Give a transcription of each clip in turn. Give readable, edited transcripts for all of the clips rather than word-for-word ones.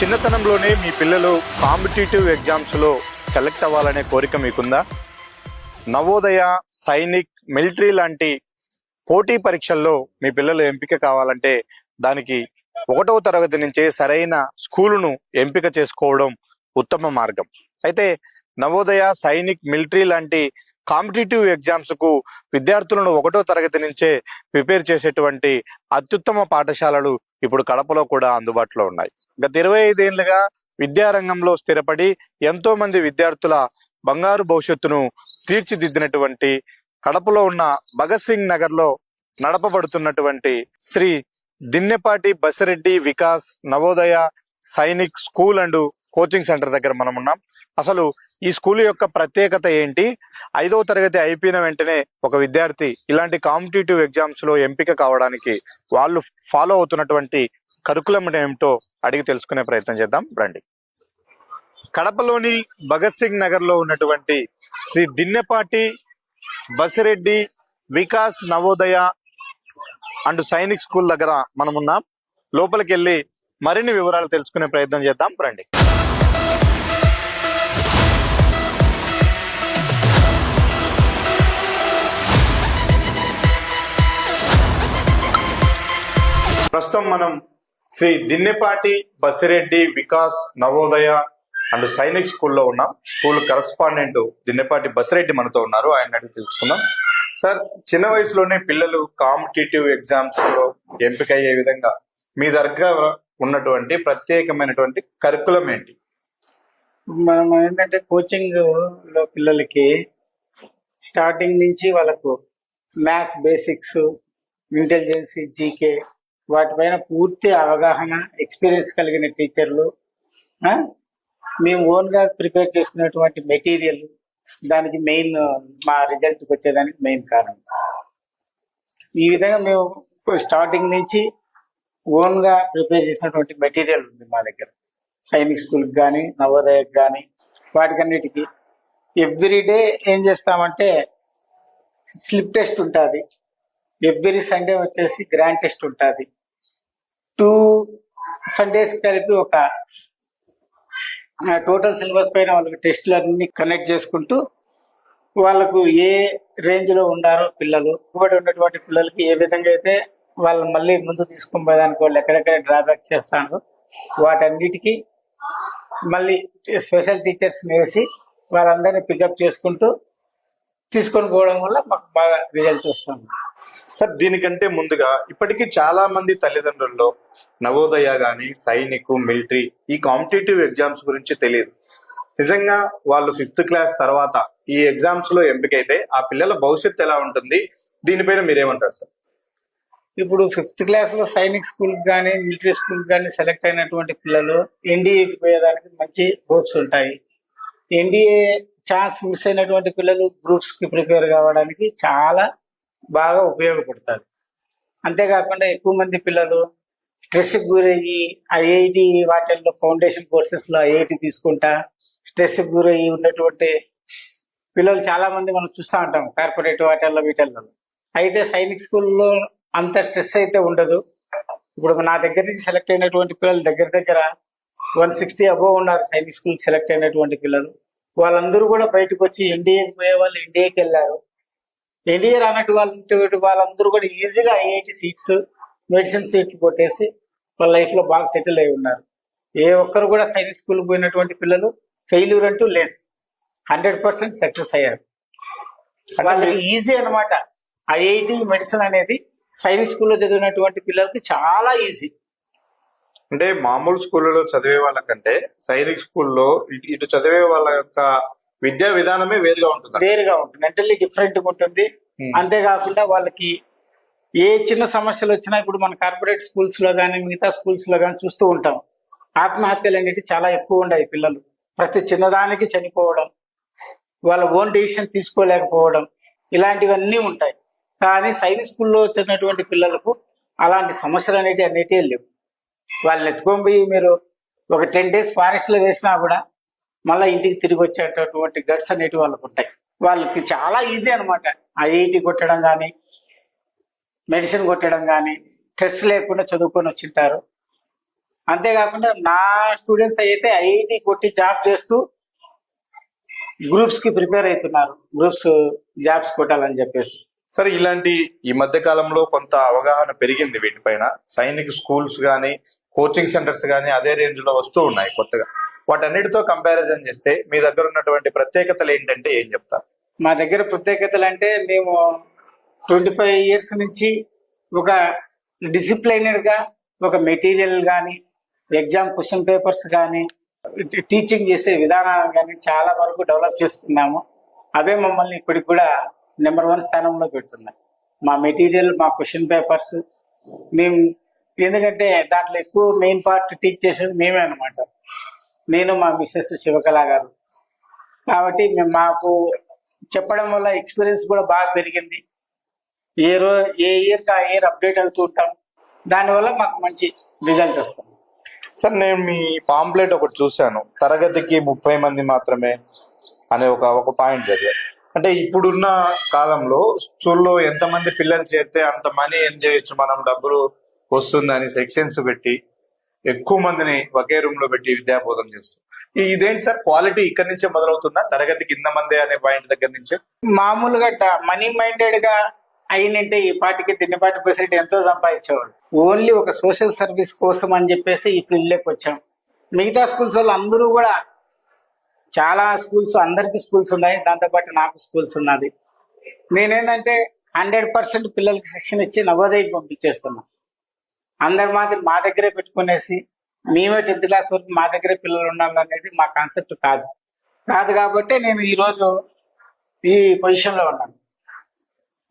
చిన్నతనంలోనే మీ పిల్లలు కాంపిటేటివ్ ఎగ్జామ్స్లో సెలెక్ట్ అవ్వాలనే కోరిక మీకుందా? నవోదయ, సైనిక్, మిలిటరీ లాంటి పోటీ పరీక్షల్లో మీ పిల్లలు ఎంపిక కావాలంటే దానికి 1వ తరగతి నుంచే సరైన స్కూలును ఎంపిక చేసుకోవడం ఉత్తమ మార్గం. అయితే నవోదయ, సైనిక్, మిలిటరీ లాంటి కాంపిటేటివ్ ఎగ్జామ్స్కు విద్యార్థులను 1వ తరగతి నుంచే ప్రిపేర్ చేసేటువంటి అత్యుత్తమ పాఠశాలలు ఇప్పుడు కడపలో కూడా అందుబాటులో ఉన్నాయి. గత 25 ఏళ్లుగా విద్యారంగంలో స్థిరపడి ఎంతో మంది విద్యార్థుల బంగారు భవిష్యత్తును తీర్చిదిద్దినటువంటి కడపలో ఉన్న భగత్ సింగ్ నగర్లో నడపబడుతున్నటువంటి Sri Dinnepati Basireddy Vikas Navodaya Sainik school and coaching centre దగ్గర మనం ఉన్నాం. అసలు ఈ స్కూల్ యొక్క ప్రత్యేకత ఏంటి? 5వ తరగతి అయిపోయిన వెంటనే ఒక విద్యార్థి ఇలాంటి కాంపిటేటివ్ ఎగ్జామ్స్ లో ఎంపిక కావడానికి వాళ్ళు ఫాలో అవుతున్నటువంటి కరికులం ఏమిటో అడిగి తెలుసుకునే ప్రయత్నం చేద్దాం రండి. కడపలోని భగత్ సింగ్ నగర్ లో ఉన్నటువంటి శ్రీ దిన్నెపాటి బసిరెడ్డి వికాస్ నవోదయ అండ్ సైనిక్ స్కూల్ దగ్గర మనం ఉన్నాం. లోపలికి వెళ్ళి మరిన్ని వివరాలు తెలుసుకునే ప్రయత్నం చేద్దాం రండి. ప్రస్తుతం మనం శ్రీ దిన్నెపాటి బసిరెడ్డి వికాస్ నవోదయ అండ్ సైనిక్ స్కూల్లో ఉన్నాం. స్కూల్ కరస్పాండెంట్ దిన్నెపాటి బసిరెడ్డి మనతో ఉన్నారు. ఆయన అడిగి తెలుసుకుందాం. సార్, చిన్న వయసులోనే పిల్లలు కాంపిటేటివ్ ఎగ్జామ్స్ లో ఎంపిక అయ్యే విధంగా మీ దగ్గర ఉన్నటువంటి ప్రత్యేకమైనటువంటి కరికులం ఏంటి? మనం ఏంటంటే కోచింగ్ లో పిల్లలకి స్టార్టింగ్ నుంచి వాళ్ళకు మ్యాథ్స్ బేసిక్స్, ఇంటెలిజెన్స్, జీకే వాటిపైన పూర్తి అవగాహన, ఎక్స్పీరియన్స్ కలిగిన టీచర్లు, మేము ఓన్గా ప్రిపేర్ చేసుకునేటువంటి మెటీరియల్ దానికి మెయిన్, మా రిజల్ట్కి వచ్చేదానికి మెయిన్ కారణం. ఈ విధంగా మేము స్టార్టింగ్ నుంచి ఓన్గా ప్రిపేర్ చేసినటువంటి మెటీరియల్ ఉంది మా దగ్గర. సైనిక్ స్కూల్కి కానీ, నవోదయకి కానీ, వాటికన్నిటికీ ఎవ్రీడే ఏం చేస్తామంటే స్లిప్ టెస్ట్ ఉంటుంది. ఎవ్రీ సండే వచ్చేసి గ్రాండ్ టెస్ట్ ఉంటుంది. 2 సండేస్ కలిపి ఒక టోటల్ సిలబస్ పైన వాళ్ళకి టెస్టులు అన్ని కనెక్ట్ చేసుకుంటూ వాళ్ళకు ఏ రేంజ్ లో ఉండారో పిల్లలు, కూడా ఉన్నటువంటి పిల్లలకి ఏ విధంగా అయితే వాళ్ళు మళ్ళీ ముందు తీసుకొని పోయేదానికి వాళ్ళు ఎక్కడెక్కడ డ్రాబ్యాక్ చేస్తారో వాటన్నిటికీ మళ్ళీ స్పెషల్ టీచర్స్ వేసి వాళ్ళందరినీ పికప్ చేసుకుంటూ తీసుకొని పోవడం వల్ల మాకు బాగా రిజల్ట్ వస్తుంది. సార్, దీనికంటే ముందుగా ఇప్పటికీ చాలా మంది తల్లిదండ్రుల్లో నవోదయ గాని, సైనిక్, మిలిటరీ ఈ కాంపిటేటివ్ ఎగ్జామ్స్ గురించి తెలియదు. నిజంగా వాళ్ళు 5th క్లాస్ తర్వాత ఈ ఎగ్జామ్స్ లో ఎంపికైతే ఆ పిల్లల భవిష్యత్తు ఎలా ఉంటుంది? దీనిపైన మీరేమంటారు సార్? ఇప్పుడు 5th క్లాస్ లో సైనిక్ స్కూల్ కానీ, మిలిటరీ స్కూల్ కానీ సెలెక్ట్ అయినటువంటి పిల్లలు ఎన్డీఏకి పోయేదానికి మంచి హోప్స్ ఉంటాయి. ఎన్డీఏ ఛాన్స్ మిస్ అయినటువంటి పిల్లలు గ్రూప్స్ కి ప్రిపేర్ కావడానికి చాలా బాగా ఉపయోగపడతారు. అంతేకాకుండా ఎక్కువ మంది పిల్లలు స్ట్రెస్ గురయ్యి ఐఐటి వాటిల్లో ఫౌండేషన్ కోర్సెస్ లో ఐఐటి తీసుకుంటా స్ట్రెస్ గురయ్యి ఉన్నటువంటి పిల్లలు చాలా మంది మనం చూస్తూ ఉంటాం కార్పొరేట్ వాటిల్లో వీటిల్లో. అయితే సైనిక్ స్కూల్లో అంత స్ట్రెస్ అయితే ఉండదు. ఇప్పుడు నా దగ్గర నుంచి సెలెక్ట్ అయినటువంటి పిల్లలు దగ్గర దగ్గర 160 అబోవ్ ఉన్నారు. సైనిక్ స్కూల్ సెలెక్ట్ అయినటువంటి పిల్లలు వాళ్ళందరూ కూడా బయటకు వచ్చి ఎన్డీఏకి పోయే వాళ్ళు ఎన్డీఏకి వెళ్ళారు. ఎన్డీఏ రానట్టు వాళ్ళందరూ కూడా ఈజీగా ఐఐటి సీట్స్, మెడిసిన్ సీట్లు కొట్టేసి వాళ్ళ లైఫ్ లో బాగా సెటిల్ అయి ఉన్నారు. ఏ ఒక్కరు కూడా సైనిక్ స్కూల్ పోయినటువంటి పిల్లలు ఫెయిల్యూర్ అంటూ లేదు. 100% సక్సెస్ అయ్యారు. వాళ్ళకి ఈజీ అనమాట. ఐఐటి మెడిసిన్ అనేది సైనిక్ స్కూల్లో చదివినటువంటి పిల్లలకి చాలా ఈజీ. అంటే మామూలు స్కూళ్ళలో చదివే వాళ్ళకంటే సైనిక్ స్కూల్లో ఇటు చదివే వాళ్ళ యొక్క విద్యా విధానమే వేరుగా ఉంటుంది. మెంటల్లీ డిఫరెంట్ గా ఉంటుంది. అంతేకాకుండా వాళ్ళకి ఏ చిన్న సమస్యలు వచ్చినా ఇప్పుడు మన కార్పొరేట్ స్కూల్స్ లో కానీ, మిగతా స్కూల్స్ లో కానీ చూస్తూ ఉంటాం. ఆత్మహత్యలు అనేవి చాలా ఎక్కువ ఉన్నాయి. పిల్లలు ప్రతి చిన్నదానికి చనిపోవడం, వాళ్ళ ఓన్ డెసిషన్ తీసుకోలేకపోవడం, ఇలాంటివన్నీ ఉంటాయి. కానీ సైనిక్ స్కూల్లో వచ్చినటువంటి పిల్లలకు అలాంటి సమస్యలు అన్నిటికీ లేవు. వాళ్ళని ఎత్తుకొని పోయి మీరు ఒక 10 days ఫారెస్ట్ లో వేసినా కూడా మళ్ళీ ఇంటికి తిరిగి వచ్చేటటువంటి గట్స్ అనేటివి వాళ్ళకు ఉంటాయి. వాళ్ళకి చాలా ఈజీ అనమాట. ఐఐటి కొట్టడం కానీ, మెడిసిన్ కొట్టడం కానీ స్ట్రెస్ లేకుండా చదువుకొని వచ్చింటారు. అంతేకాకుండా నా స్టూడెంట్స్ అయితే ఐఐటి కొట్టి జాబ్ చేస్తూ గ్రూప్స్ కి ప్రిపేర్ అవుతున్నారు, గ్రూప్స్ జాబ్స్ కొట్టాలని చెప్పేసి. సరే, ఇలాంటి ఈ మధ్య కాలంలో కొంత అవగాహన పెరిగింది వీటిపైన. సైనిక్ స్కూల్స్ కానీ కోచింగ్ సెంటర్స్ కానీ అదే రేంజ్ లో వస్తూ ఉన్నాయి కొత్తగా. వాటన్నిటితో కంపారిజన్ చేస్తే మీ దగ్గర ఉన్నటువంటి ప్రత్యేకతలు ఏంటంటే ఏం చెప్తారు? మా దగ్గర ప్రత్యేకతలు అంటే మేము 25 years నుంచి ఒక డిసిప్లైనెడ్ గా ఒక మెటీరియల్ కానీ ఎగ్జామ్ క్వశ్చన్ పేపర్స్ కానీ టీచింగ్ చేసే విధానాలు కానీ చాలా వరకు డెవలప్ చేసుకున్నాము. అవే మమ్మల్ని ఇప్పటికి కూడా నెంబర్ 1 స్థానంలో పెడుతున్నాయి. మా మెటీరియల్, మా క్వశ్చన్ పేపర్స్ మేము, ఎందుకంటే దాంట్లో ఎక్కువ మెయిన్ పార్ట్ టీచ్ చేసేది మేమే అనమాట. నేను, మా మిస్సెస్ శివకళ గారు. కాబట్టి మాకు చెప్పడం వల్ల ఎక్స్పీరియన్స్ కూడా బాగా పెరిగింది. ఏ ఇయర్ ఆ ఇయర్ అప్డేట్ అవుతూ ఉంటాం. దానివల్ల మాకు మంచి రిజల్ట్ వస్తుంది. సార్, నేను మీ పాంప్లెట్ ఒకటి చూశాను, తరగతికి 30 మంది మాత్రమే అనే ఒక పాయింట్ చదివా. అంటే ఇప్పుడున్న కాలంలో స్కూల్లో ఎంతమంది పిల్లలు చేరితే అంత మనీ ఏం చేయొచ్చు, మనం డబ్బులు వస్తుందని సెక్షన్స్ పెట్టి ఎక్కువ మందిని ఒకే రూమ్ లో పెట్టి విద్యాబోధన చేస్తాం. ఇదేంటి సార్, క్వాలిటీ ఇక్కడి నుంచే మొదలవుతుందా, తరగతికి ఇంత మంది అనే పాయింట్ దగ్గర నుంచే? మామూలుగా మనీ మైండెడ్ గా అయినంటే ఈ పాటికి తిన్నపాటి ఫెసిలిటీ ఎంతో సంపాదించేవాడు. ఓన్లీ ఒక సోషల్ సర్వీస్ కోసం అని చెప్పేసి ఈ ఫీల్డ్ లోకి వచ్చాం. మిగతా స్కూల్స్ వాళ్ళు అందరూ కూడా, చాలా స్కూల్స్, అందరికి స్కూల్స్ ఉన్నాయి, దాంతోపాటు నాకు స్కూల్స్ ఉన్నది. నేనేంటంటే 100% పిల్లలకి శిక్షణ ఇచ్చి నవోదయకి పంపించేస్తున్నాం. అందరి మాదిరి మా దగ్గరే పెట్టుకునేసి మేమే 10th క్లాస్ వరకు మా దగ్గరే పిల్లలు ఉండాలనేది మా కాన్సెప్ట్ కాదు కాబట్టి నేను ఈరోజు ఈ పొజిషన్లో ఉన్నాను.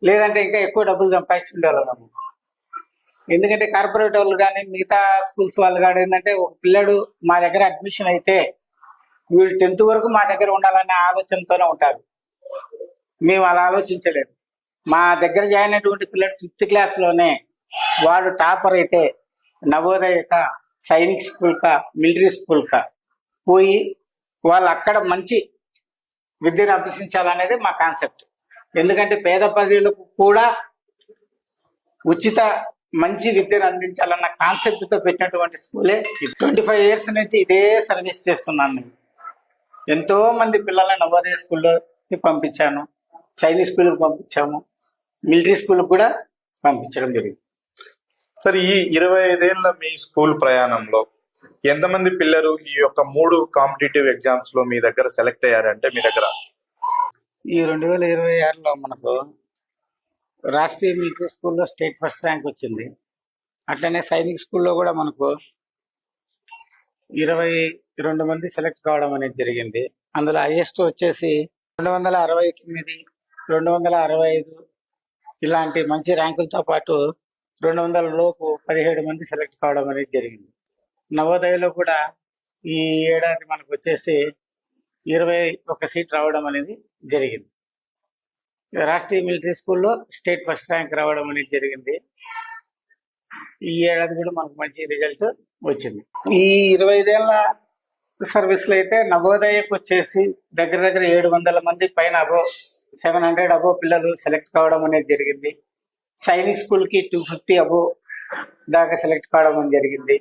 లేదంటే ఇంకా ఎక్కువ డబ్బులు సంపాదించుకుంటాను. ఎందుకంటే కార్పొరేట్ వాళ్ళు కానీ మిగతా స్కూల్స్ వాళ్ళు కానీ ఏంటంటే ఒక పిల్లడు మా దగ్గర అడ్మిషన్ అయితే వీడు 10th వరకు మా దగ్గర ఉండాలనే ఆలోచనతోనే ఉంటారు. మేము అలా ఆలోచించలేదు. మా దగ్గర జాయిన్ అయినటువంటి పిల్లడు 5th క్లాస్లోనే వాడు టాపర్ అయితే నవోదయక, సైనిక్ స్కూల్కా, మిలిటరీ స్కూల్కా పోయి వాళ్ళు అక్కడ మంచి విద్యను అభ్యసించాలనేది మా కాన్సెప్ట్. ఎందుకంటే పేద ప్రజలకు కూడా ఉచిత మంచి విద్యను అందించాలన్న కాన్సెప్ట్ తో పెట్టినటువంటి స్కూలే. 25 years నుంచి ఇదే సర్వీస్ చేస్తున్నాను నేను. ఎంతో మంది పిల్లల్ని నవోదయ స్కూల్లో పంపించాను, సైనిక్ స్కూల్కి పంపించాము, మిలిటరీ స్కూల్కి కూడా పంపించడం జరిగింది. సార్, ఈ 25 ఏళ్ల మీ స్కూల్ ప్రయాణంలో ఎంతమంది పిల్లలు ఈ యొక్క 3 కాంపిటేటివ్ ఎగ్జామ్స్ లో మీ దగ్గర సెలెక్ట్ అయ్యారంటే మీ దగ్గర? ఈ 2026లో మనకు రాష్ట్రీయ మిలిటరీ స్కూల్లో స్టేట్ ఫస్ట్ ర్యాంక్ వచ్చింది. అట్లనే సైనిక్ స్కూల్లో కూడా మనకు 22 మంది సెలెక్ట్ కావడం అనేది జరిగింది. అందులో హైయెస్ట్ వచ్చేసి 269, 265 ఇలాంటి మంచి ర్యాంకులతో పాటు 200 లోపు 17 మంది సెలెక్ట్ కావడం అనేది జరిగింది. నవోదయలో కూడా ఈ ఏడాది మనకు వచ్చేసి 21 సీట్ రావడం అనేది జరిగింది. రాష్ట్రీయ మిలిటరీ స్కూల్లో స్టేట్ ఫస్ట్ ర్యాంక్ రావడం అనేది జరిగింది. ఈ ఏడాది కూడా మనకు మంచి రిజల్ట్ వచ్చింది. ఈ 25 ఏళ్ల సర్వీస్ లో అయితే నవోదయకు వచ్చేసి దగ్గర 700 మంది పైన 700 పిల్లలు సెలెక్ట్ కావడం అనేది జరిగింది. సైనిక్ స్కూల్ కి 250 దాకా సెలెక్ట్ కావడం అనేది జరిగింది.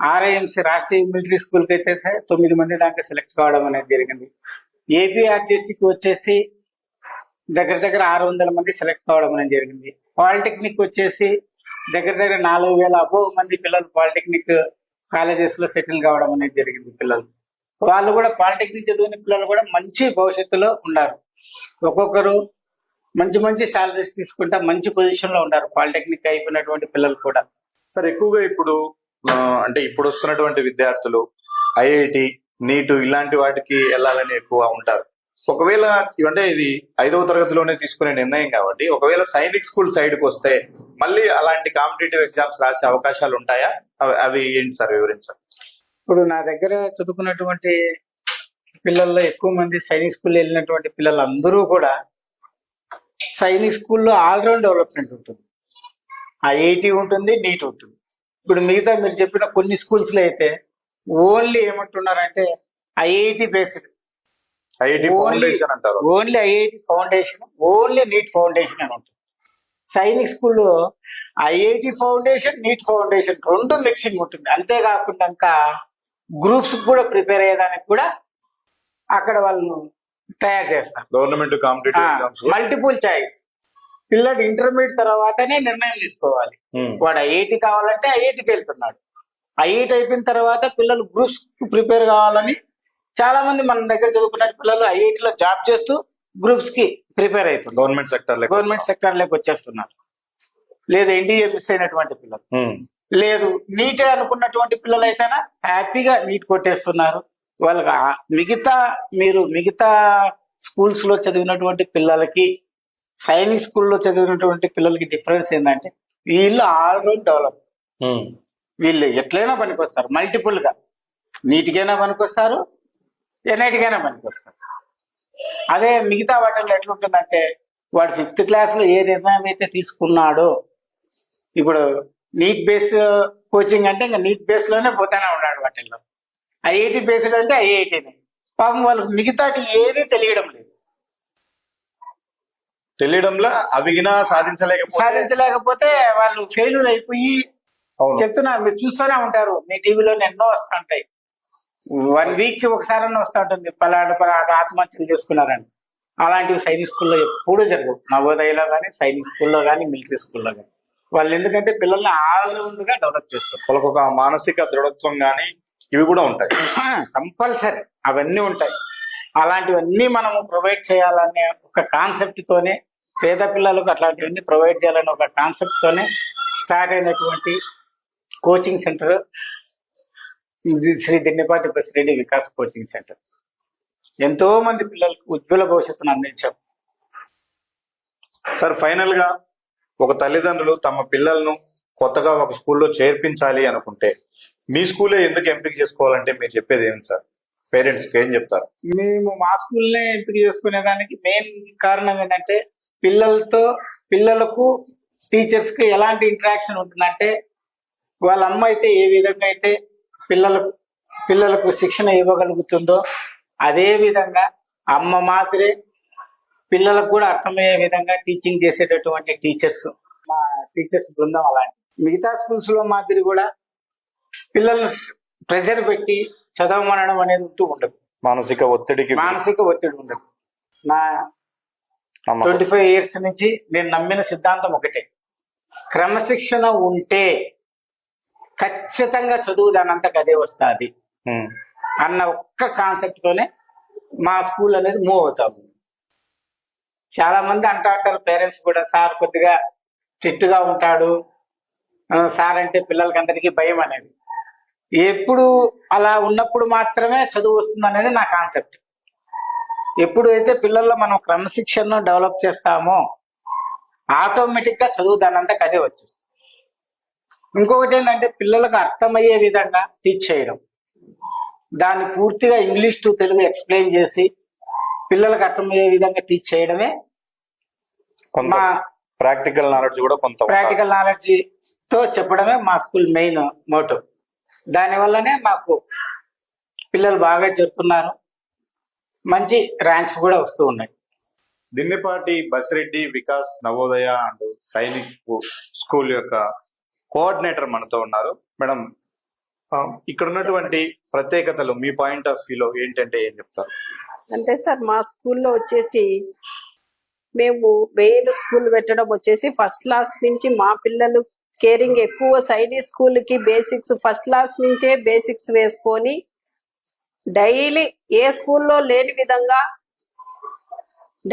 ఆర్ఐఎంసి రాష్ట్రీయ మిలిటరీ స్కూల్ కి అయితే 9 మంది దాకా సెలెక్ట్ కావడం అనేది జరిగింది. ఏపీఆర్జేసీకి వచ్చేసి దగ్గర 600 మంది సెలెక్ట్ కావడం అనేది జరిగింది. పాలిటెక్నిక్ వచ్చేసి దగ్గర 4000 మంది పిల్లలు పాలిటెక్నిక్ కాలేజెస్ లో సెటిల్ కావడం అనేది జరిగింది. పిల్లలు వాళ్ళు కూడా పాలిటెక్నిక్ చదివిన పిల్లలు కూడా మంచి భవిష్యత్తులో ఉన్నారు. ఒక్కొక్కరు మంచి సాలరీస్ తీసుకుంటా మంచి పొజిషన్ లో ఉన్నారు పాలిటెక్నిక్ అయిపోయినటువంటి పిల్లలు కూడా. సార్, ఎక్కువగా ఇప్పుడు అంటే ఇప్పుడు వస్తున్నటువంటి విద్యార్థులు ఐఐటి, నీట్ ఇలాంటి వాటికి వెళ్ళాలని ఎక్కువ ఉంటారు. ఒకవేళ అంటే ఇది 5వ తరగతిలోనే తీసుకునే నిర్ణయం కాబట్టి, ఒకవేళ సైనిక్ స్కూల్ సైడ్కి వస్తే మళ్ళీ అలాంటి కాంపిటేటివ్ ఎగ్జామ్స్ రాసే అవకాశాలు ఉంటాయా? అవి ఏంటి సార్, వివరించండి. ఇప్పుడు నా దగ్గర చదువుకున్నటువంటి పిల్లల్లో ఎక్కువ మంది సైనిక్ స్కూల్ వెళ్ళినటువంటి పిల్లలు అందరూ కూడా సైనిక్ స్కూల్లో ఆల్రౌండ్ డెవలప్మెంట్ ఉంటుంది, ఐఐటి ఉంటుంది, నీట్ ఉంటుంది. ఇప్పుడు మిగతా మీరు చెప్పిన కొన్ని స్కూల్స్ లో అయితే ఓన్లీ ఏమంటున్నారంటే ఐఐటి బేస్డ్, ఐఐటి ఫౌండేషన్ అంటారు, only IIT foundation, only NEET foundation అని ఉంటుంది. సైనిక్ స్కూల్లో ఐఐటి ఫౌండేషన్, నీట్ ఫౌండేషన్ రెండు మిక్సింగ్ ఉంటుంది. అంతేకాకుండా ఇంకా గ్రూప్స్ కూడా ప్రిపేర్ అయ్యేదానికి కూడా అక్కడ వాళ్ళు తయారు చేస్తారు. Government competitive exams multiple choice. పిల్లడు ఇంటర్మీడియట్ తర్వాతనే నిర్ణయం తీసుకోవాలి. వాడు ఐఐటి కావాలంటే ఐఐటికి వెళ్తున్నాడు. ఐఐటి అయిపోయిన తర్వాత పిల్లలు గ్రూప్స్ ప్రిపేర్ కావాలని చాలా మంది మన దగ్గర చదువుకున్న పిల్లలు ఐఐటిలో జాబ్ చేస్తూ గ్రూప్స్ కి ప్రిపేర్ అవుతున్నారు. గవర్నమెంట్ సెక్టర్ లోకి వచ్చేస్తున్నారు. లేదు ఎన్డీఏ మిస్ అయినటువంటి పిల్లలు, లేదు నీట్ అనుకున్నటువంటి పిల్లలు అయితేనా హ్యాపీగా నీట్ కొట్టేస్తున్నారు. వాళ్ళకి మిగతా స్కూల్స్ లో చదివినటువంటి పిల్లలకి సైనిక్ స్కూల్లో చదివినటువంటి పిల్లలకి డిఫరెన్స్ ఏంటంటే వీళ్ళు ఆల్రౌండ్ డెవలప్. వీళ్ళు ఎట్లయినా పనికొస్తారు, మల్టిపుల్ గా నీటికైనా పనికొస్తారు, ఎన్ఐటికైనా పనికొస్తారు. అదే మిగతా వాటిల్లో ఎట్లుంటుందంటే వాడు 5th క్లాస్ లో ఏ నిర్ణయం అయితే తీసుకున్నాడో, ఇప్పుడు నీట్ బేస్ కోచింగ్ అంటే ఇంకా నీట్ బేస్ లోనే పోతానే ఉన్నాడు. వాటిల్లో ఐఐటి బేస్డ్ అంటే ఐఐటిని. పాపం వాళ్ళకి మిగతాటి ఏది తెలియడంలో అవిగినా సాధించలేకపోతే వాళ్ళు ఫెయిల్యూర్ అయిపోయి చెప్తున్నారు. మీరు చూస్తూనే ఉంటారు, మీ టీవీలో ఎన్నో వస్తూ ఉంటాయి. 1 వీక్ కి ఒకసారి వస్తూ ఉంటుంది, పలాడు ఆత్మహత్యలు చేసుకున్నారని. అలాంటివి సైనిక్ స్కూల్లో ఎప్పుడూ జరగవు. నవోదయలో కానీ, సైనిక్ స్కూల్లో కానీ, మిలిటరీ స్కూల్లో కానీ. వాళ్ళు ఎందుకంటే పిల్లల్ని ఆల్రౌండ్ గా డెవలప్ చేస్తారు. వాళ్ళకు ఒక మానసిక దృఢత్వం కానీ ఇవి కూడా ఉంటాయి. కంపల్సరీ అవన్నీ ఉంటాయి. అలాంటివన్నీ మనము ప్రొవైడ్ చేయాలనే ఒక కాన్సెప్ట్ తోనే, పేద పిల్లలకు అట్లాంటివన్నీ ప్రొవైడ్ చేయాలనే ఒక కాన్సెప్ట్ తోనే స్టార్ట్ అయినటువంటి coaching centre Sri Dinnepati Basireddy Vikas coaching centre. ఎంతో మంది పిల్లలకు ఉజ్వల భవిష్యత్తును అందించాం. సార్, ఫైనల్ గా ఒక తల్లిదండ్రులు తమ పిల్లలను కొత్తగా ఒక స్కూల్లో చేర్పించాలి అనుకుంటే మీ స్కూలే ఎందుకు ఎంపిక చేసుకోవాలంటే మీరు చెప్పేది ఏంటి సార్? పేరెంట్స్ కి ఏం చెప్తారు? మేము మా స్కూల్నే ఎంపిక చేసుకునేదానికి మెయిన్ కారణం ఏంటంటే పిల్లలకు టీచర్స్ కి ఎలాంటి ఇంటరాక్షన్ ఉంటుందంటే, వాళ్ళ అమ్మ అయితే ఏ విధంగా అయితే పిల్లలకు శిక్షణ ఇవ్వగలుగుతుందో అదే విధంగా అమ్మ మాత్రమే పిల్లలకు కూడా అర్థమయ్యే విధంగా టీచింగ్ చేసేటటువంటి టీచర్స్, మా టీచర్స్ బృందం అలాంటి. మిగతా స్కూల్స్ లో మాదిరి కూడా పిల్లలను ప్రెషర్ పెట్టి చదవమనడం అనేది ఉండదు. మానసిక ఒత్తిడి ఉండదు. నా 25 years నుంచి నేను నమ్మిన సిద్ధాంతం ఒకటే, క్రమశిక్షణ ఉంటే ఖచ్చితంగా చదువు దానంతకు అదే వస్తుంది అన్న ఒక్క కాన్సెప్ట్ తోనే మా స్కూల్ అనేది మూవ్ అవుతాము. చాలా మంది అంటారు పేరెంట్స్ కూడా, సార్ కొద్దిగా స్ట్రిక్ట్ గా ఉంటాడు, సార్ అంటే పిల్లలకి అందరికీ భయం అనేది. ఎప్పుడు అలా ఉన్నప్పుడు మాత్రమే చదువు వస్తుంది అనేది నా కాన్సెప్ట్. ఎప్పుడైతే పిల్లల్లో మనం క్రమశిక్షణను డెవలప్ చేస్తామో ఆటోమేటిక్ గా చదువు దానంతకు అదే వచ్చేస్తుంది. ఇంకొకటి ఏంటంటే పిల్లలకు అర్థమయ్యే విధంగా టీచ్ చేయడం, దాన్ని పూర్తిగా ఇంగ్లీష్ టు తెలుగు ఎక్స్ప్లెయిన్ చేసి పిల్లలకు అర్థమయ్యే విధంగా టీచ్ చేయడమే మా ప్రాక్టికల్ నాలెడ్జ్ తో చెప్పడమే మా స్కూల్ మెయిన్ మోటో. దానివల్లనే మాకు పిల్లలు బాగా చేరుతున్నారు, మంచి ర్యాంక్స్ కూడా వస్తూ ఉన్నాయి. దిన్నెపాటి బసిరెడ్డి వికాస్ నవోదయ అండ్ సైనిక్ స్కూల్ యొక్క కోఆర్డినేటర్ మనతో ఉన్నారు. మేడం, ఇక్కడ ఉన్నటువంటి ప్రత్యేకతలు మీ పాయింట్ ఆఫ్ వ్యూలో ఏంటంటే ఏం చెప్తారు? అంటే సార్, మా స్కూల్లో వచ్చేసి మేము మెయిన్ స్కూల్ పెట్టడం వచ్చేసి ఫస్ట్ క్లాస్ నుంచి మా పిల్లలు కేరింగ్ ఎక్కువ. సైనిక్ స్కూల్కి బేసిక్స్ ఫస్ట్ క్లాస్ నుంచే బేసిక్స్ వేసుకొని డైలీ ఏ స్కూల్లో లేని విధంగా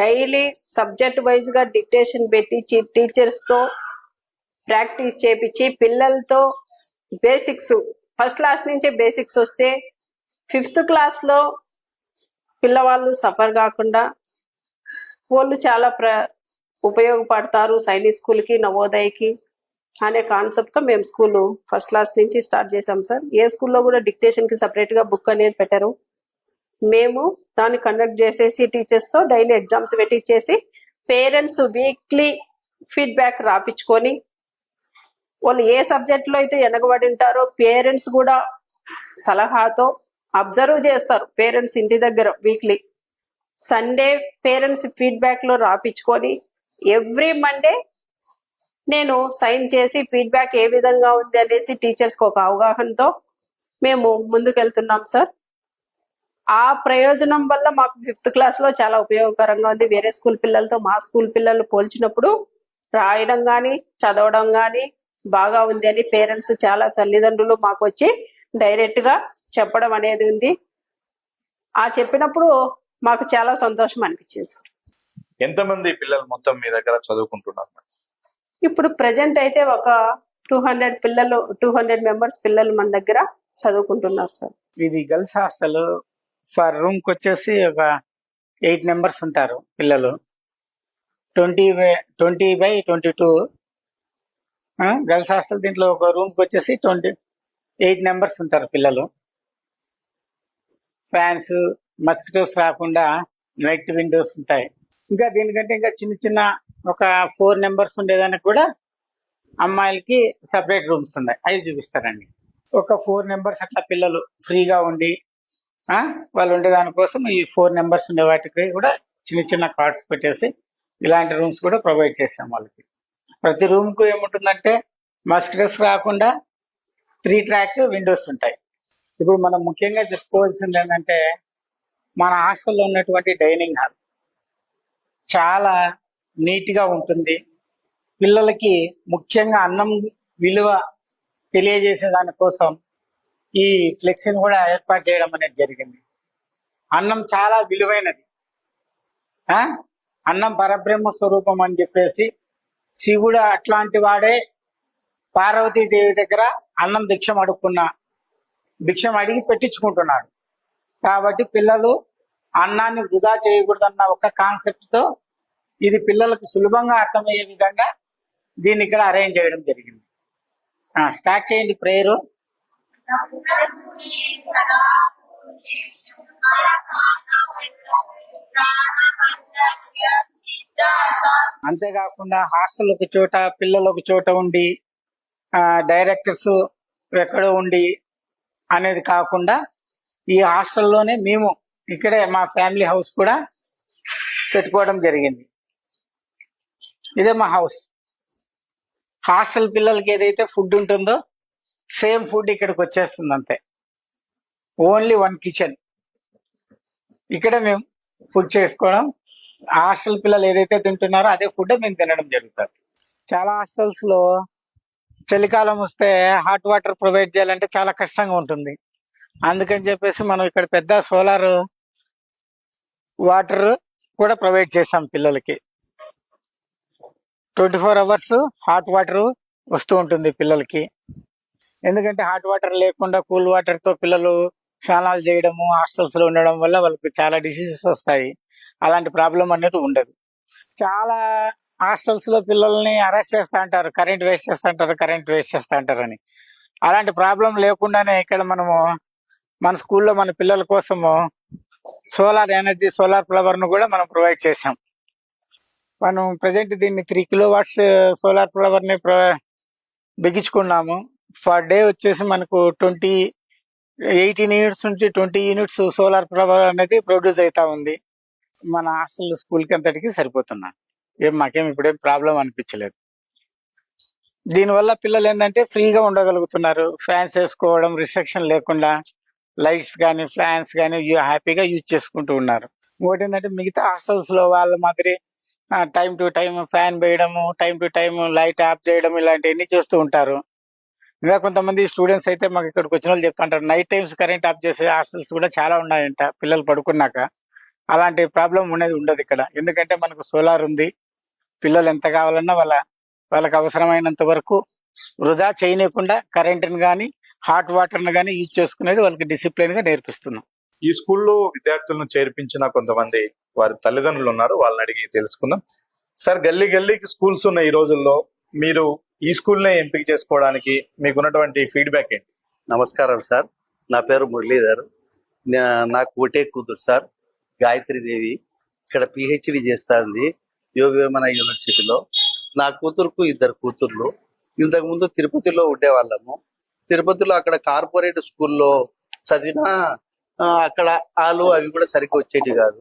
డైలీ సబ్జెక్ట్ వైజ్గా డిక్టేషన్ పెట్టించి టీచర్స్తో ప్రాక్టీస్ చేపించి పిల్లలతో బేసిక్స్ ఫస్ట్ క్లాస్ నుంచే బేసిక్స్ వస్తే 5th క్లాస్లో పిల్లవాళ్ళు సఫర్ కాకుండా వాళ్ళు చాలా ఉపయోగపడతారు సైనిక్ స్కూల్కి, నవోదయకి అనే కాన్సెప్ట్తో మేము స్కూల్ ఫస్ట్ క్లాస్ నుంచి స్టార్ట్ చేసాం సార్. ఏ స్కూల్లో కూడా డిక్టేషన్కి సపరేట్గా బుక్ అనేది పెట్టరు. మేము దాన్ని కండక్ట్ చేసేసి టీచర్స్తో డైలీ ఎగ్జామ్స్ పెట్టించేసి పేరెంట్స్ వీక్లీ ఫీడ్బ్యాక్ రాపించుకొని వాళ్ళు ఏ సబ్జెక్ట్లో అయితే వెనకబడి ఉంటారో పేరెంట్స్ కూడా సలహాతో అబ్జర్వ్ చేస్తారు. పేరెంట్స్ ఇంటి దగ్గర వీక్లీ సండే పేరెంట్స్ ఫీడ్బ్యాక్లో రాపించుకొని ఎవ్రీ మండే నేను సైన్ చేసి ఫీడ్బ్యాక్ ఏ విధంగా ఉంది అనేసి టీచర్స్కి ఒక అవగాహనతో మేము ముందుకెళ్తున్నాం సార్. ఆ ప్రయోజనం వల్ల మాకు 5th క్లాస్లో చాలా ఉపయోగకరంగా ఉంది. వేరే స్కూల్ పిల్లలతో మా స్కూల్ పిల్లలు పోల్చినప్పుడు రాయడం కానీ చదవడం కానీ బాగా ఉంది అని పేరెంట్స్ చాలా తల్లిదండ్రులు మాకు వచ్చి డైరెక్ట్గా చెప్పడం అనేది ఉంది. ఆ చెప్పినప్పుడు మాకు చాలా సంతోషం అనిపించింది సార్. ఎంతమంది పిల్లలు మొత్తం మీ దగ్గర చదువుకుంటున్నారు? ఇప్పుడు ప్రజెంట్ అయితే ఒక 200 మెంబర్స్ పిల్లలు మన దగ్గర చదువుకుంటున్నారు సార్. ఇది గర్ల్స్ హాస్టల్. ఫర్ రూమ్ కి వచ్చేసి ఒక 8 మెంబర్స్ ఉంటారు పిల్లలు. 20/22 గర్ల్స్ హాస్టల్. దీంట్లో ఒక రూమ్ కి వచ్చేసి 28 మెంబర్స్ ఉంటారు పిల్లలు. ఫ్యాన్స్, మస్కిటోస్ రాకుండా నెట్ విండోస్ ఉంటాయి. ఇంకా దీనికంటే ఇంకా చిన్న చిన్న ఒక 4 మెంబర్స్ ఉండేదానికి కూడా అమ్మాయిలకి సపరేట్ రూమ్స్ ఉన్నాయి. అవి చూపిస్తారండి. ఒక 4 మెంబర్స్ అట్లా పిల్లలు ఫ్రీగా ఉండి వాళ్ళు ఉండేదానికోసం ఈ 4 మెంబర్స్ ఉండే వాటికి కూడా చిన్న చిన్న కార్డ్స్ పెట్టేసి ఇలాంటి రూమ్స్ కూడా ప్రొవైడ్ చేసాం వాళ్ళకి. ప్రతి రూమ్ కు ఏముంటుందంటే మస్కిటోస్ రాకుండా 3 ట్రాక్ విండోస్ ఉంటాయి. ఇప్పుడు మనం ముఖ్యంగా చెప్పుకోవాల్సింది ఏంటంటే మన హాస్టల్లో ఉన్నటువంటి డైనింగ్ హాల్ చాలా నీట్ గా ఉంటుంది. పిల్లలకి ముఖ్యంగా అన్నం విలువ తెలియజేసే దానికోసం ఈ ఫ్లెక్సీని కూడా ఏర్పాటు చేయడం అనేది జరిగింది. అన్నం చాలా విలువైనది. అన్నం పరబ్రహ్మ స్వరూపం అని చెప్పేసి శివుడు అట్లాంటి వాడే పార్వతీదేవి దగ్గర అన్నం భిక్షం అడిగి పెట్టించుకుంటున్నాడు. కాబట్టి పిల్లలు అన్నాన్ని వృధా చేయకూడదన్న ఒక కాన్సెప్ట్ తో ఇది పిల్లలకు సులభంగా అర్థమయ్యే విధంగా దీన్ని ఇక్కడ అరేంజ్ చేయడం జరిగింది. స్టార్ట్ చేయండి ప్రేయరు. అంతేకాకుండా హాస్టల్ ఒక చోట, పిల్లలు ఒక చోట ఉండి డైరెక్టర్స్ ఎక్కడో ఉండి అనేది కాకుండా ఈ హాస్టల్లోనే మేము ఇక్కడే మా ఫ్యామిలీ హౌస్ కూడా పెట్టుకోవడం జరిగింది. ఇదే మా హౌస్. హాస్టల్ పిల్లలకి ఏదైతే ఫుడ్ ఉంటుందో సేమ్ ఫుడ్ ఇక్కడికి వచ్చేస్తుంది అంతే. Only 1 kitchen. ఇక్కడ మేము ఫుడ్ చేసుకోవడం, హాస్టల్ పిల్లలు ఏదైతే తింటున్నారో అదే ఫుడ్ మేము తినడం జరుగుతుంది. చాలా హాస్టల్స్ లో చలికాలం వస్తే హాట్ వాటర్ ప్రొవైడ్ చేయాలంటే చాలా కష్టంగా ఉంటుంది. అందుకని చెప్పేసి మనం ఇక్కడ పెద్ద సోలార్ వాటర్ కూడా ప్రొవైడ్ చేసాం పిల్లలకి. 24 అవర్స్ హాట్ వాటర్ వస్తూ ఉంటుంది పిల్లలకి. ఎందుకంటే హాట్ వాటర్ లేకుండా కూల్ వాటర్ తో పిల్లలు స్నానాలు చేయడము హాస్టల్స్ లో ఉండడం వల్ల వాళ్ళకి చాలా డిసీజెస్ వస్తాయి. అలాంటి ప్రాబ్లం అనేది ఉండదు. చాలా హాస్టల్స్ లో పిల్లల్ని అరెస్ట్ చేస్తా అంటారు, కరెంట్ వేస్ట్ చేస్తా అంటారు అని. అలాంటి ప్రాబ్లం లేకుండానే ఇక్కడ మనము మన స్కూల్లో మన పిల్లల కోసము సోలార్ ఎనర్జీ, సోలార్ ఫ్లవర్ ను కూడా మనం ప్రొవైడ్ చేసాం. మనం ప్రజెంట్ దీన్ని 3 కిలోవాట్స్ సోలార్ ఫ్లవర్ ని బిగించుకున్నాము. ఫర్ డే వచ్చేసి మనకు 18 యూనిట్స్ నుంచి 20 యూనిట్స్ సోలార్ ఫ్లవర్ అనేది ప్రొడ్యూస్ అవుతా ఉంది. మన హాస్టల్ స్కూల్ కి అంతటికి సరిపోతున్నాం. మాకేం ఇప్పుడేం ప్రాబ్లం అనిపించలేదు. దీనివల్ల పిల్లలు ఏంటంటే ఫ్రీగా ఉండగలుగుతున్నారు. ఫ్యాన్స్ వేసుకోవడం రిస్ట్రిక్షన్ లేకుండా, లైట్స్ కానీ ఫ్యాన్స్ కానీ హ్యాపీగా యూజ్ చేసుకుంటూ ఉన్నారు. ఇంకోటి ఏంటంటే మిగతా హాస్టల్స్ లో వాళ్ళ మాదిరి టైం టు టైం ఫ్యాన్ వేయడము, time to time light of చేయడం ఇలాంటివన్నీ చేస్తూ ఉంటారు. ఇంకా కొంతమంది స్టూడెంట్స్ అయితే మాకు ఇక్కడికి వచ్చిన వాళ్ళు చెప్తుంటారు నైట్ టైమ్స్ కరెంట్ ఆఫ్ చేసే హాస్టల్స్ కూడా చాలా ఉన్నాయంట పిల్లలు పడుకున్నాక. అలాంటి ప్రాబ్లం ఉండదు ఇక్కడ. ఎందుకంటే మనకు సోలార్ ఉంది. పిల్లలు ఎంత కావాలన్నా వాళ్ళకి అవసరమైనంత వరకు వృధా చేయనీయకుండా కరెంట్ని కానీ హాట్ వాటర్ని కానీ యూజ్ చేసుకునేది వాళ్ళకి డిసిప్లిన్ గా నేర్పిస్తున్నాం. ఈ స్కూల్లో విద్యార్థులను చేర్పించిన కొంతమంది వారి తల్లిదండ్రులు ఉన్నారు, వాళ్ళని అడిగి తెలుసుకుందాం. సార్, గల్లీకి స్కూల్స్ ఉన్న ఈ రోజుల్లో మీరు ఈ స్కూల్నే ఎంపిక చేసుకోవడానికి మీకున్నటువంటి ఫీడ్బ్యాక్ ఏంటి? నమస్కారం సార్, నా పేరు మురళీధర్. నాకు ఒకటే కూతురు సార్, గాయత్రీదేవి. ఇక్కడ పిహెచ్డి చేస్తుంది యోగవేమన యూనివర్సిటీలో. నా కూతురుకు 2 కూతుర్లు. ఇంతకుముందు తిరుపతిలో ఉండేవాళ్ళము. తిరుపతిలో అక్కడ కార్పొరేట్ స్కూల్లో చదివినా అక్కడ అవి కూడా సరిగ్గా వచ్చేటి కాదు.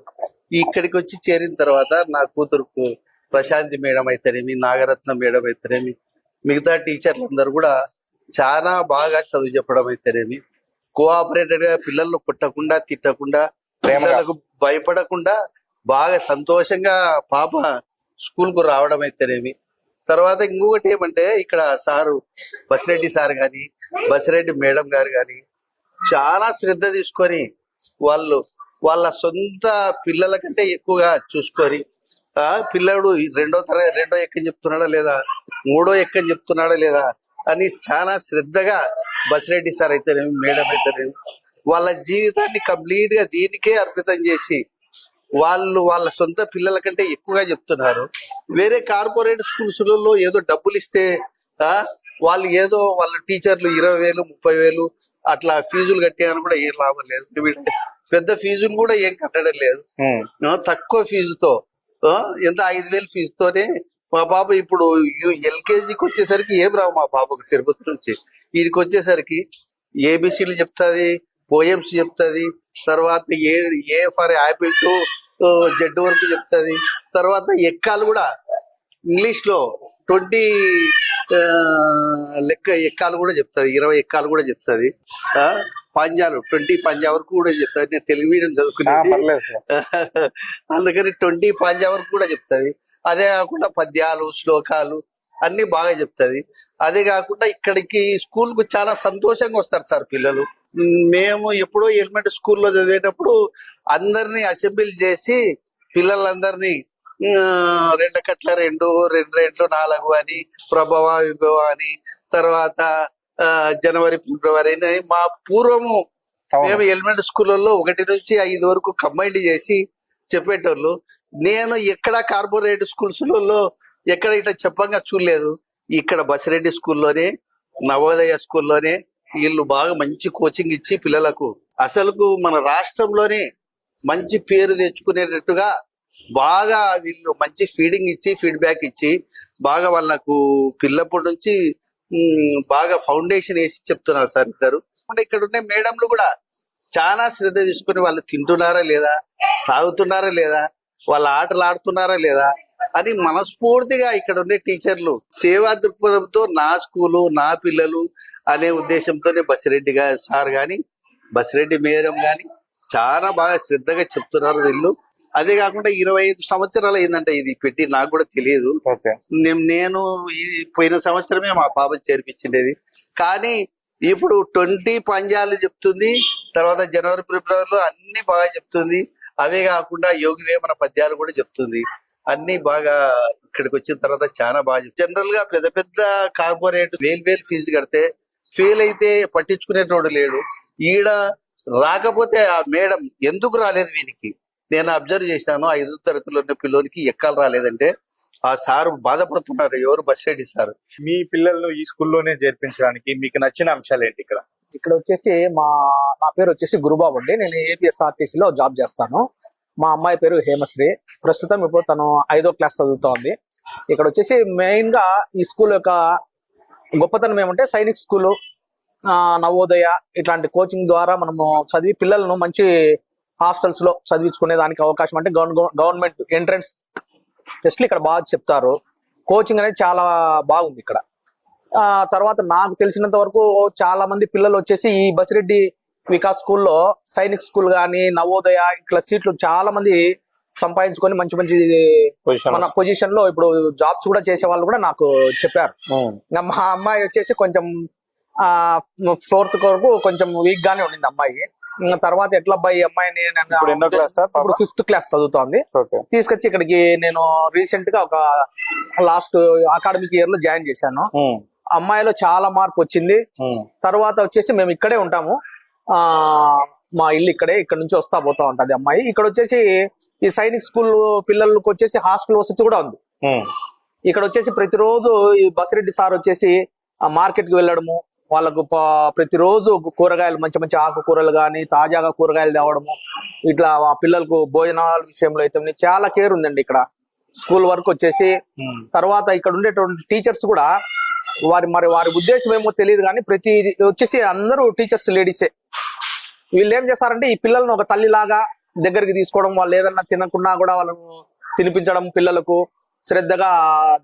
ఇక్కడికి వచ్చి చేరిన తర్వాత నా కూతురుకు ప్రశాంతి మేడం అయితేనేమి, నాగరత్న మేడం అయితేనేమి, మిగతా టీచర్లు అందరూ కూడా చాలా బాగా చదువు చెప్పడం అయితేనేమి, కోఆపరేటెడ్ గా పిల్లలను కొట్టకుండా తిట్టకుండా పిల్లలకు భయపడకుండా బాగా సంతోషంగా పాప స్కూల్ కు రావడం అయితేనేమి. తర్వాత ఇంకొకటి ఏమంటే ఇక్కడ సారు బసిరెడ్డి సార్ గాని బసిరెడ్డి మేడం గారు గాని చాలా శ్రద్ధ తీసుకొని వాళ్ళ సొంత పిల్లల కంటే ఎక్కువగా చూసుకొని పిల్లడు రెండో ఎక్కని చెప్తున్నాడా లేదా, మూడో ఎక్కని చెప్తున్నాడా లేదా అని చాలా శ్రద్ధగా బసిరెడ్డి సార్ అయితేనేమి మేడం అయితేనేమి వాళ్ళ జీవితాన్ని కంప్లీట్ గా దీనికే అర్పితం చేసి వాళ్ళ సొంత పిల్లల కంటే ఎక్కువగా చెప్తున్నారు. వేరే కార్పొరేట్ స్కూల్స్లలో ఏదో డబ్బులు ఇస్తే వాళ్ళు ఏదో వాళ్ళ టీచర్లు 20,000 30,000 అట్లా ఫీజులు కట్టారని కూడా ఏం లాభం లేదు. పెద్ద ఫీజులు కూడా ఏం కట్టడం లేదు. తక్కువ ఫీజుతో ఎంత 5,000 ఫీజుతోనే మా పాప ఇప్పుడు ఎల్కేజీకి వచ్చేసరికి ఏం రావు మా పాపకు తిరుపతి నుంచి. వీడికి వచ్చేసరికి ఏబిసిలు చెప్తాది, పోయమ్స్ చెప్తాది, తర్వాత A for Apple to Z వరకు చెప్తాది. తర్వాత ఎక్కాలు కూడా ఇంగ్లీష్ లో 20 ఎక్కాలు కూడా చెప్తాది, 20 ఎక్కాలు కూడా చెప్తాది. పంజాలు 20 పంజా వరకు కూడా చెప్తాది. నేను తెలుగు మీడియం చదువుకున్నాను అందుకని 20 పంజా వరకు కూడా చెప్తాది. అదే కాకుండా పద్యాలు శ్లోకాలు అన్ని బాగా చెప్తాది. అదే కాకుండా ఇక్కడికి స్కూల్ కు చాలా సంతోషంగా వస్తారు సార్ పిల్లలు. మేము ఎప్పుడో ఎలిమెంటరీ స్కూల్లో చదివేటప్పుడు అందరినీ అసెంబ్లీ చేసి పిల్లలందరినీ 2 కట్ల 2, 2 రెండ్లు 4 అని, ప్రభవ విభవ అని, తర్వాత జనవరి ఫిబ్రవరి అని మా పూర్వము మేము ఎలిమెంటరీ స్కూళ్ళలో 1 నుంచి 5 వరకు కంబైండ్ చేసి చెప్పేటోళ్ళు. నేను ఎక్కడ కార్పొరేట్ స్కూల్స్లలో ఎక్కడ ఇట్లా చెప్పంగా చూడలేదు. ఇక్కడ బసిరెడ్డి స్కూల్లోనే, నవోదయ స్కూల్లోనే వీళ్ళు బాగా మంచి కోచింగ్ ఇచ్చి పిల్లలకు అసలుకు మన రాష్ట్రంలోనే మంచి పేరు తెచ్చుకునేటట్టుగా బాగా వీళ్ళు మంచి ఫీడింగ్ ఇచ్చి ఫీడ్బ్యాక్ ఇచ్చి బాగా వాళ్ళకు పిల్లప్పటి నుంచి బాగా ఫౌండేషన్ వేసి చెప్తున్నారు సార్ ఇద్దరు. ఇక్కడ ఉండే మేడంలు కూడా చాలా శ్రద్ధ తీసుకుని వాళ్ళు తింటున్నారా లేదా, తాగుతున్నారా లేదా, వాళ్ళ ఆటలు ఆడుతున్నారా లేదా అని మనస్ఫూర్తిగా ఇక్కడ ఉండే టీచర్లు సేవా దృక్పథంతో నా స్కూలు నా పిల్లలు అనే ఉద్దేశంతోనే బసిరెడ్డి సార్ గాని బసిరెడ్డి మేడం గాని చాలా బాగా శ్రద్ధగా చెప్తున్నారు వీళ్ళు. అదే కాకుండా 25 సంవత్సరాలు అయిందంటే ఇది పెట్టి, నాకు కూడా తెలియదు. నేను పోయిన సంవత్సరమే మా పాప చేర్పించిండేది. కానీ ఇప్పుడు 20 పంజాలు చెప్తుంది. తర్వాత జనవరి ఫిబ్రవరిలో అన్ని బాగా చెప్తుంది. అవే కాకుండా యోగి వేమన పద్యాలు కూడా చెప్తుంది. అన్ని బాగా ఇక్కడికి వచ్చిన తర్వాత చాలా బాగా జనరల్ గా పెద్ద పెద్ద కార్పొరేట్ వేలు ఫీజు కడితే ఫెయిల్ అయితే పట్టించుకునేటోడు లేడు. ఈడ రాకపోతే ఆ మేడం ఎందుకు రాలేదు వీనికి నేను అబ్జర్వ్ చేసినాను. 5వ తరగతిలో ఉన్న పిల్లోనికి ఎక్కాలు రాలేదంటే ఆ సారు బాధపడుతున్నారు. ఎవరు బసిరెడ్డి సార్. మీ పిల్లలను ఈ స్కూల్లోనే చేర్పించడానికి మీకు నచ్చిన అంశాలు ఏంటి? ఇక్కడ వచ్చేసి నా పేరు వచ్చేసి గురుబాబు అండి. నేను ఏపీఎస్ఆర్టీసీలో జాబ్ చేస్తాను. మా అమ్మాయి పేరు హేమశ్రీ. ప్రస్తుతం ఇప్పుడు తను 5వ క్లాస్ చదువుతోంది. ఇక్కడ వచ్చేసి మెయిన్ గా ఈ స్కూల్ యొక్క గొప్పతనం ఏమంటే సైనిక్ స్కూలు, నవోదయ ఇట్లాంటి కోచింగ్ ద్వారా మనము చదివి పిల్లలను మంచి హాస్టల్స్ లో చదివించుకునే దానికి అవకాశం. అంటే గవర్నమెంట్ ఎంట్రన్స్ టెస్ట్లు ఇక్కడ బాగా చెప్తారు. కోచింగ్ అనేది చాలా బాగుంది ఇక్కడ. తర్వాత నాకు తెలిసినంత వరకు చాలా మంది పిల్లలు వచ్చేసి ఈ బసిరెడ్డి వికాస్ స్కూల్లో సైనిక్ స్కూల్ గానీ నవోదయ ఇట్లా సీట్లు చాలా మంది సంపాదించుకొని మంచి మంచి మన పొజిషన్ లో ఇప్పుడు జాబ్స్ కూడా చేసే వాళ్ళు కూడా నాకు చెప్పారు. మా అమ్మాయి వచ్చేసి కొంచెం 4th వరకు కొంచెం వీక్ గానే ఉండింది అమ్మాయి. తర్వాత ఎట్లా అబ్బాయి అమ్మాయిని ఇప్పుడు 5th క్లాస్ చదువుతోంది. తీసుకొచ్చి ఇక్కడికి నేను రీసెంట్ గా ఒక లాస్ట్ అకాడమిక్ ఇయర్ లో జాయిన్ చేశాను. అమ్మాయిలో చాలా మార్పు వచ్చింది. తర్వాత వచ్చేసి మేము ఇక్కడే ఉంటాము. మా ఇల్లు ఇక్కడే, ఇక్కడ నుంచి వస్తా పోతా ఉంటది అమ్మాయి. ఇక్కడ వచ్చేసి ఈ సైనిక్ స్కూల్ పిల్లలకు వచ్చేసి హాస్టల్ వసతి కూడా ఉంది. ఇక్కడ వచ్చేసి ప్రతిరోజు ఈ బసిరెడ్డి సార్ వచ్చేసి మార్కెట్ కి వెళ్ళడము, వాళ్ళకు ప్రతిరోజు కూరగాయలు మంచి మంచి ఆకుకూరలు కానీ తాజాగా కూరగాయలు తేవడము, ఇట్లా ఆ పిల్లలకు భోజనాల విషయంలో అయితే చాలా కేర్ ఉందండి ఇక్కడ స్కూల్ వరకు వచ్చేసి. తర్వాత ఇక్కడ ఉండేటువంటి టీచర్స్ కూడా వారి ఉద్దేశం ఏమో తెలియదు కానీ ప్రతి వచ్చేసి అందరూ టీచర్స్ లేడీసే. వీళ్ళు ఏం చేస్తారంటే ఈ పిల్లలను ఒక తల్లిలాగా దగ్గరికి తీసుకోవడం, వాళ్ళు ఏదన్నా తినకున్నా కూడా వాళ్ళను తినిపించడం పిల్లలకు. శ్రద్ధగా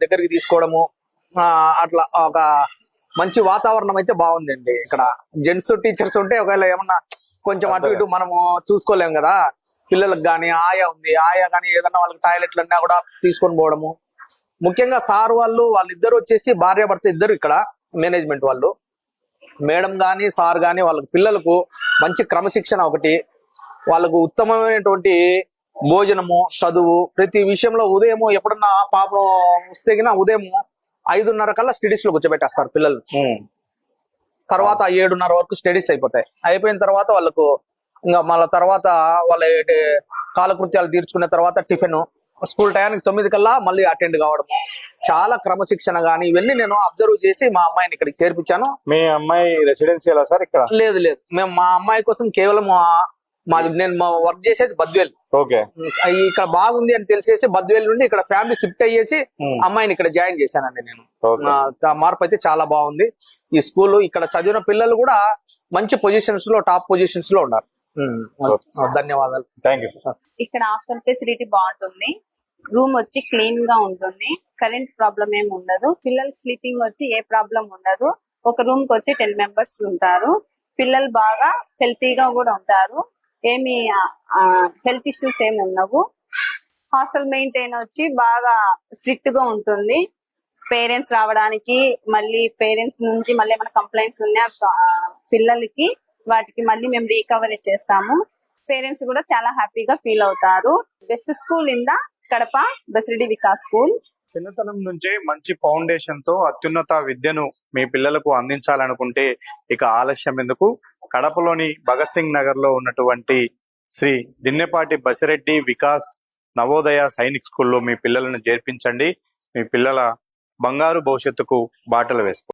దగ్గరికి తీసుకోవడము, అట్లా ఒక మంచి వాతావరణం అయితే బాగుందండి. ఇక్కడ జెంట్స్ టీచర్స్ ఉంటే ఒకవేళ ఏమన్నా కొంచెం అటు ఇటు మనము చూసుకోలేం కదా. పిల్లలకు కానీ ఆయా ఉంది, ఆయా కానీ ఏదన్నా వాళ్ళకి టాయిలెట్లు అన్నా కూడా తీసుకొని పోవడము. ముఖ్యంగా సార్ వాళ్ళిద్దరు వచ్చేసి భార్యాభర్త ఇద్దరు ఇక్కడ మేనేజ్మెంట్ వాళ్ళు. మేడం కానీ సార్ కానీ వాళ్ళకి పిల్లలకు మంచి క్రమశిక్షణ ఒకటి, వాళ్ళకు ఉత్తమమైనటువంటి భోజనము, చదువు, ప్రతి విషయంలో ఉదయము ఎప్పుడన్నా పాపం వస్తే ఉదయం 5:30 కల్లా స్టడీస్ లో కూర్చోబెట్టేస్తారు పిల్లలు. తర్వాత 7:30 వరకు స్టడీస్ అయిపోతాయి. అయిపోయిన తర్వాత వాళ్ళకు ఇంకా మళ్ళీ తర్వాత వాళ్ళ కాలకృత్యాలు తీర్చుకున్న తర్వాత టిఫిన్, స్కూల్ టైంకి 9 కల్లా మళ్ళీ అటెండ్ కావడం. చాలా క్రమశిక్షణ గానీ ఇవన్నీ నేను అబ్జర్వ్ చేసి మా అమ్మాయిని ఇక్కడికి చేర్పించాను. మీ అమ్మాయి రెసిడెన్షియల్ సార్ ఇక్కడ? లేదు, మేము మా అమ్మాయి కోసం కేవలం నేను వర్క్ చేసేది బద్వేల్. ఓకే. ఇక్కడ బాగుంది అని తెలిసేసి బద్వేల్ నుండి ఇక్కడ ఫ్యామిలీ షిఫ్ట్ అయ్యేసి అమ్మాయిని ఇక్కడ జాయిన్ చేశానండి నేను. మార్పు అయితే చాలా బాగుంది ఈ స్కూల్. ఇక్కడ చదివిన పిల్లలు కూడా మంచి పొజిషన్స్ లో, టాప్ పొజిషన్స్ లో ఉన్నారు. ధన్యవాదాలు. Thank you sir. ఇక్కడ హాస్టల్ ఫెసిలిటీ బాగుంటుంది. రూమ్ వచ్చి క్లీన్ గా ఉంటుంది. కరెంట్ ప్రాబ్లం ఏమి ఉండదు. పిల్లలకి స్లీపింగ్ వచ్చి ఏ ప్రాబ్లం ఉండదు. ఒక రూమ్ కి వచ్చి 10 మెంబర్స్ ఉంటారు. పిల్లలు బాగా హెల్తీగా కూడా ఉంటారు. ఏమి హెల్త్ ఇష్యూస్ ఏమి ఉండవు. హాస్టల్ మెయింటైన్ వచ్చి బాగా స్ట్రిక్ట్ గా ఉంటుంది. పేరెంట్స్ రావడానికి, మళ్ళీ పేరెంట్స్ నుంచి మళ్ళీ ఏమైనా కంప్లైంట్స్ ఉన్నా పిల్లలకి వాటికి మళ్ళీ మేము రికవరీ చేస్తాము. పేరెంట్స్ కూడా చాలా హ్యాపీగా ఫీల్ అవుతారు. Best school in the Kadapa Basireddy Vikas school. చిన్నతనం నుంచే మంచి ఫౌండేషన్ తో అత్యున్నత విద్యను మీ పిల్లలకు అందించాలనుకుంటే ఇక ఆలస్యం ఎందుకు? కడపలోని భగత్ సింగ్ నగర్ లో ఉన్నటువంటి శ్రీ దిన్నెపాటి బసిరెడ్డి వికాస్ నవోదయ సైనిక్ స్కూల్లో మీ పిల్లలను చేర్పించండి. మీ పిల్లల బంగారు భవిష్యత్తుకు బాటలు వేసుకోండి.